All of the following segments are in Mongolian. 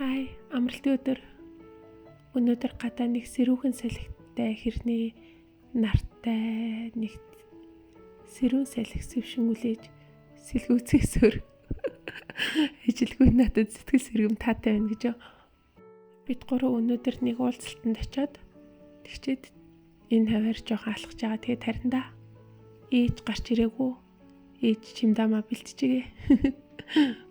Хай, амралтын өдөр. Өнөөдөр гадаа нэг сэрүүхэн салхитай хэрний нартай нэг сэрүүн салхи сэвшингүлээж сэлгүүцгээсээр ижилгүй надад сэтгэл сэргэм таатай байна гэж. Бид гурав өнөөдөр нэг уулзалтанд очиод тэгчээд энэ хаваар жоохон алхаж байгаа. Тэгээд тариндаа ээж гарч ирээгүй. Ээж чимдамаа бэлтжигээ.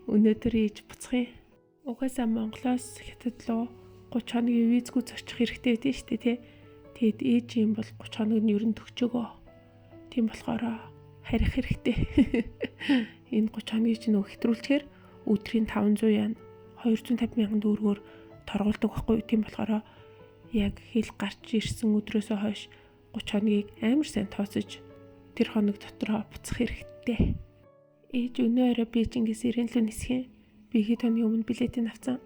Өнөөдөр ээж буцхыг. Угаасаа Монголоос хятад руу 30 хоногийн визгүй зорчих хэрэгтэй байдэн шүү дээ, тий. Тэгэд ээж юм бол 30 хоног нь ерөн төгчөөгөө. Тийм болохоор харих хэрэгтэй. Энэ 30 хоногийг чинь хэтрүүлчихээр өдрийн 500 яана 250 мянган төгрөгөөр торгуулдаг байхгүй. Тийм болохоор яг хэл гарч ирсэн өдрөөсөө хойш 30 хоногийг амар сайн тооцож тэр хоног дотроо буцах хэрэгтэй. Ээж өнөө орой Бээжингээс ирэн лөө нисэх юм. Би хэд хоногийн өмнө билетийг авсан.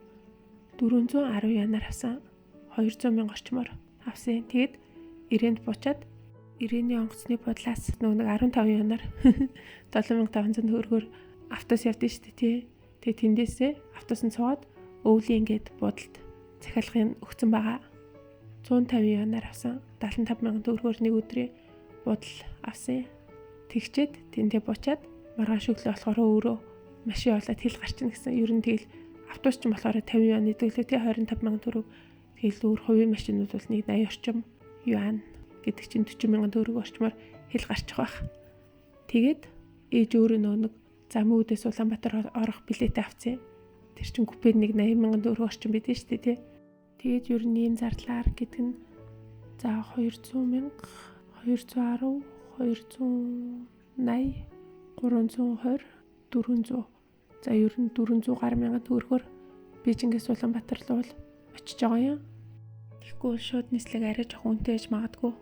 410 янаар авсан. 200 мянга орчмоор авсан. Тэгэд ирээнд буучаад ирээний онгоцны бодлоос нэг 15 янаар 7500 төгрөгөөр автобус явдсан шүү дээ, тий. Тэгээ тэндээсээ автобусанд суугаад өвлийн ингээд буудалд захиалгын өгсөн байгаа. 150 янаар авсан. 75 мянган төгрөгөөр нэг өдрийн буудал авсан. Тэгчээд тэндээ буучаад маргааш өглөө болохоор өөрөө машин болоод хэл гарчна гэсэн. Ер нь тэгэл автобус ч болохоор 50 юан нэдэглээ, тий. 25 мянган төгрөг. Тэгэл өөр хувийн машинууд бол нэг 80 орчим юан гэдэг чинь 40 мянган төгрөг орчмоор хэл гарчих байх. Тэгээд ээж өөрөө нэг замын үдээс Улаанбаатар орох билет авцсан. Тэр чинь купед нэг 80 мянган төгрөг орчим байдэн шүү дээ, тий. Тэгээд ер нь ийм зарлаар гэдэг нь за 200 мянга, 210, 280, 320, 400. За ер нь 400 гаруй мянган төгрөгөөр Бээжингээс Улаанбаатар руу очиж байгаа юм. Тэгэхгүй шууд нислэг арай жоохон үнэтэй ээж магадгүй.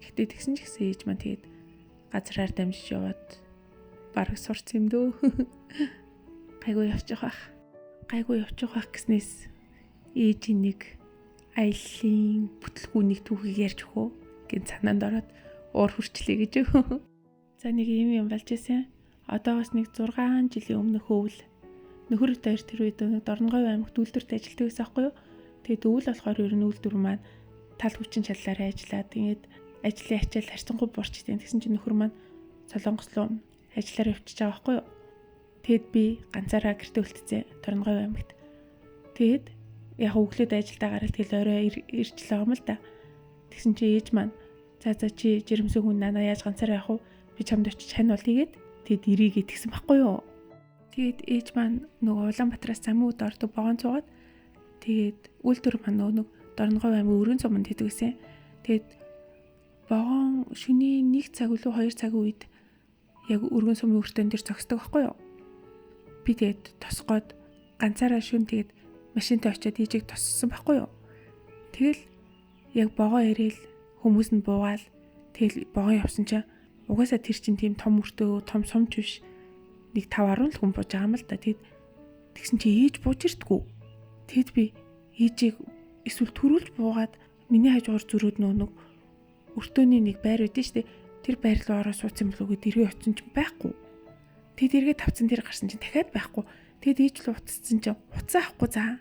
Гэхдээ тэгсэн ч гэсэн ээж маань тэгээд газраар дамжиж яваад бараг сурцсан юм дөө. Гайгүй явчих байх гэснээс ээжийн нэг аяллаа бүтлгүүнийг түүхийг ярьж өгөө гэн санаанд ороод уур хүрчлээ гэж. За нэг юм болж исэн. Одоогоос нэг 6 жилийн өмнөх өвөл нөхөр хоёр тэр үед нэг Дорноговь аймагт үйлдвэрт ажилладаг байсан байхгүй юу. Тэгээд өвөл болохоор ер нь үйлдвэр маань тал хүчин чадлаараа ажиллаад тэгээд ажлын ачаал харьцангуй буурчтэй. Тэгсэн чинь нөхөр маань Солонгос руу ажиллаараа явчихж байгаа байхгүй юу. Тэгэд би ганцаараа гэртээ үлдсэн Дорноговь аймагт. Тэгэд яг өглөөд ажилдаа гараад тэгэл орой ирж л байгаа юм л да. Тэгсэн чинь ээж маань за чи жирэмсэг хүн наа яаж ганцаараа явах вэ? Би чамд очиж хань бол тэгээд тэгэд ирээгээ тэгсэн байхгүй юу. Тэгээд ээж маань нөгөө Улаанбаатараас замын үд ордог богоон цуугаад тэгээд үйлдвэр маань нөгөө Дорноговь аймгийн өргөн цуманд хийдэг гэсэн. Тэгээд богоон шөнийн 1 цаг үлээ 2 цагийн үед яг өргөн сумын өртөн дээр зогсдог байхгүй юу. Би тэгээд тосгоод ганцаараа шүн тэгээд машинтай очиод ээжийг тоссон байхгүй юу. Тэгэл яг богоо ирээл хүмүүс нь буугаал тэгэл богоо явсан чинь угаасаа тэр чинь тийм том өртөө, том сумч биш. Нэг 5-10 л хүн бууж байгаа юм л да. Тэгсэн чи ээж бууж ирдгүү. Тэгэд би ээжийг эсвэл төрүүлж буугаад миний хажуугаар зөрөөд нэг өртөөний нэг байр байдэн штэ. Тэр байр руу ороо суудсан болов уу гэд эргээ очсон чинь байхгүй. Тэгэд эргээ тавцсан тэр гарсан чинь дахиад байхгүй. Тэгэд ээж л утассан чинь уцаа авахгүй заа.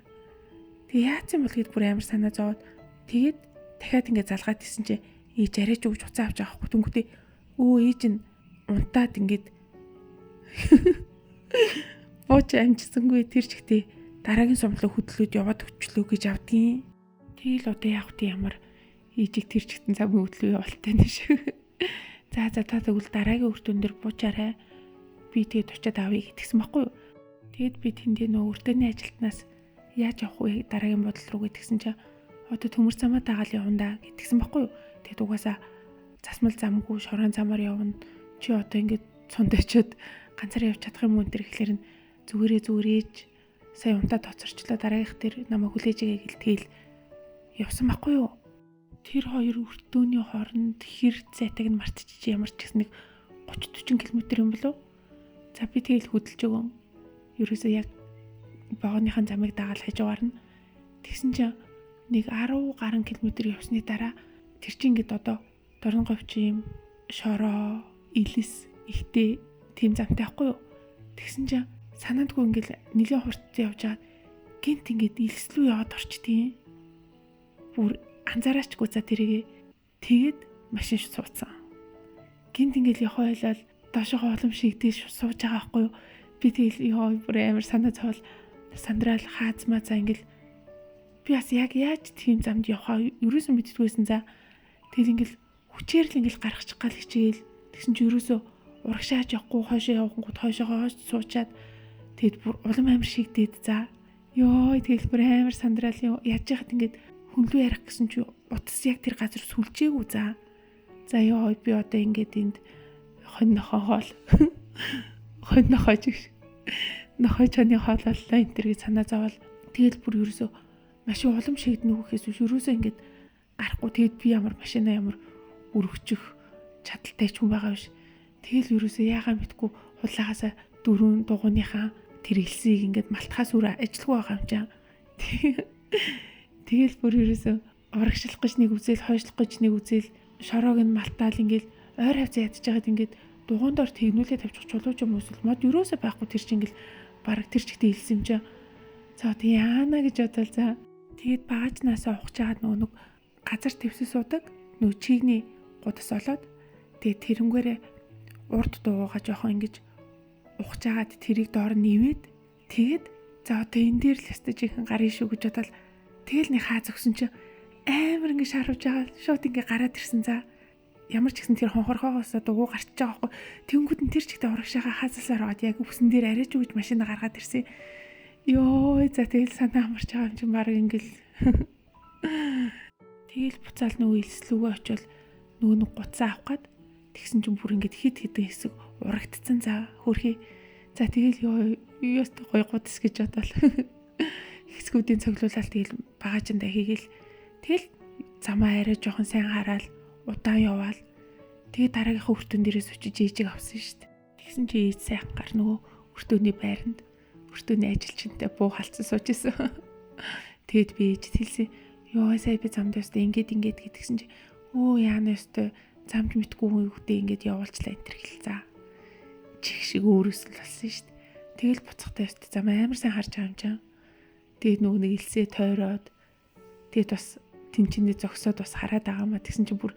Тэг яац юм бол гэд бүр амар санаа зовоод тэгэд дахиад ингэ залгаад исэн чинь ээж арайч өгч уцаа авч байгаа байхгүй. Тэнгүүтээ ээж нь унтаад ингээд бууч амжсангүй тэр чигтээ дараагийн сумлог хөдлөөд яваад өчлөө гэж авдгийн. Тэгэл одоо явах тийм ямар ээжиг тэр чигтэн замын хөдлөө явуултай нь шүү. За тэгвэл дараагийн өртөн дээр буучаарай. Би тэгээд очиад авъя гэдгсэн байхгүй юу. Тэгэд би тэндээ нөө өртөөний ажилтнаас яаж явах вэ дараагийн бодол руу гэдгсэн чинь одоо төмөр замаа дагаал явна гэдгсэн байхгүй юу. Тэгэд угаасаа засмал замгүй шорон замаар явна. Чи одоо ингээд цонд очиод ганцаараа явж чадах юм уу энэ гэхлээр нь зүгээрээж сая унтаа тоцорчлоо дараагийнх тэр намайг хүлээж игээ гэлтгэл явсан байхгүй юу. Тэр хоёр өртөөний хооронд хэр зайтаг нь мартчих ямар ч гэсэн нэг 30-40 км юм болов. За би тэгэл хөдөлж өгөн. Ерөөсөө яг богооныхаа замыг дагаал хажуугаар нь тэгсэн чинь нэг 10 гаруй км явсны дараа тэр чинь ингээд одоо Дорноговь чим шороо илэс ихтэй тийм замтай байхгүй юу. Тэгсэн чинь санаандгүй ингээл нэлээд хурцсан явж байгаа. гинт ингээд илслүү яваад орчдیں۔ Бүр анзаараачгүй за тэрийгээ тэгээд машин суудсан. Гинт ингээд явах байлал доошоо улам шигдэж сууж байгаа байхгүй юу? Би тэгэл ёо бүр амар санаа зовол сандраал хаазмаа за ингээд би бас яг яаж тийм замд явахаа ерөөсөө мэддэггүйсэн за. Тэгэл ингээд хүчээр л ингээд гаргачих гал хичээл тэгсэн чи ерөөсөө урагшааж явахгүй хойшоо явахгүйд хойшоогоо суучаад тэгэд бүр улам амар шигдээд за. Ёо тэгэл бүр амар сандраал яаж яхад ингээд хөнлөө ярих гэсэн чи утас яг тэр газар сүлжээгүй за. За ёо би одоо ингээд энд хоннохоо хоол хоннохооч нохой чаны хоол боллоо энэ төр гэж санаа зовол тэгэл бүр ерөөсөө машин улам шигдэнэ үхэхээс биш ерөөсөө ингээд гарахгүй тэгэд би ямар машинаа ямар өргөчих чадaltaй ч хүн байгаа биш. Тэгэл ерөөсөө яагаа мэдгүй хулаагаасаа дөрөв дугууныхаа тэр элсийг ингээд малтахаас өөр ажилгүй байгаа юм чам. Тэгэл бүр ерөөсөө урагшлах гэж нэг үзэл хойшлох гэж нэг үзэл шороог нь малтаал ингээд ойр хавцаа ядж байгаад ингээд дугуун доор тэгнүүлээ тавьчих чулууч юм уусвал мод ерөөсөө байхгүй тэр чинь ингээд бараг тэр чигтээ хэлсэн юм чам. За одоо яана гэж бодвол за тэгэд багажнаасаа ухаж чаад нөгөө нэг газар твсээ суудаг нөгөө чигний гудас олоод тэгээд тэрэнгээрээ урд дуугаа жоохон ингэж ухаж агаад тэрийг доор нивээд тэгэд за одоо энэ дээр л өстөж ихэн гарын шүү гэж бодвол тэгэл нэг хааз өгсөн чинь амар ингэ шарвж байгаа шууд ингэ гараад ирсэн за ямар ч гэсэн тэр хонхорхоогоос дугуй гарч байгаа байхгүй тэнгүүд нь тэр чигтээ урагшаага хаазасаар аваад яг үсэн дээр арайж өгч машина гаргаад ирсэн ёо за тэгэл санаа амарч байгаа юм чинь баг ингээл тэгэл буцаал нөгөө илслүүгээ очивол нөгөө нэг гуцаа авах гээд тэгсэн чинь бүр ингээд хит хитэн хэсэг урагдцсан за хөрхий за тэгэл ёо гой гудас гэж бодвол хэсгүүдийн цоглуулалт тэгэл багаажиндаа хийгээл тэгэл замаа арай жоохон сайн хараал удаан яваал тэгээ дараагийнхаа өртөн дээрээс очиж ээжийг авсан шүү дээ. Тэгсэн чи ээж сайхан гар нөгөө өртөөний байранд өртөөний ажилчинтай буу халцсан сууж исэн. Тэгэд би ээжд хэлсэн ёо сая би замд өстэй ингээд гэдгсэн чи өө яана өстэй замд мэдгүй хүүхдээ ингээд явуулчлаа энэ төр хэл за. Чих шиг өөрөөсөл болсон шүү дээ. Тэгэл буцахтай өстэй зам амар сайн харж байгаа юм чам. Тэгээд нөгөө нэг илсээ тойроод тэгээд бас тэнчиний зогсоод бас хараад байгаа маа тэгсэн чи бүр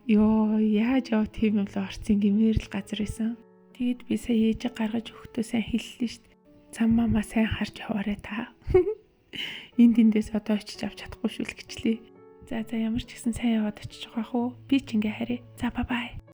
ёо яаж яв тийм юм л орцсон гэмээр л газар байсан. Тэгэд би сая ээж гаргаж өгөхдөө сайн хэллээ шүү дээ. Зам маа сайн харж яваарай та. Энд эндээс одоо очиж авч чадахгүй шүү л гэчлээ. За ямар ч гэсэн сайн яваад очиж байгаа хөө. Би ч ингээ харъя. За бай бай.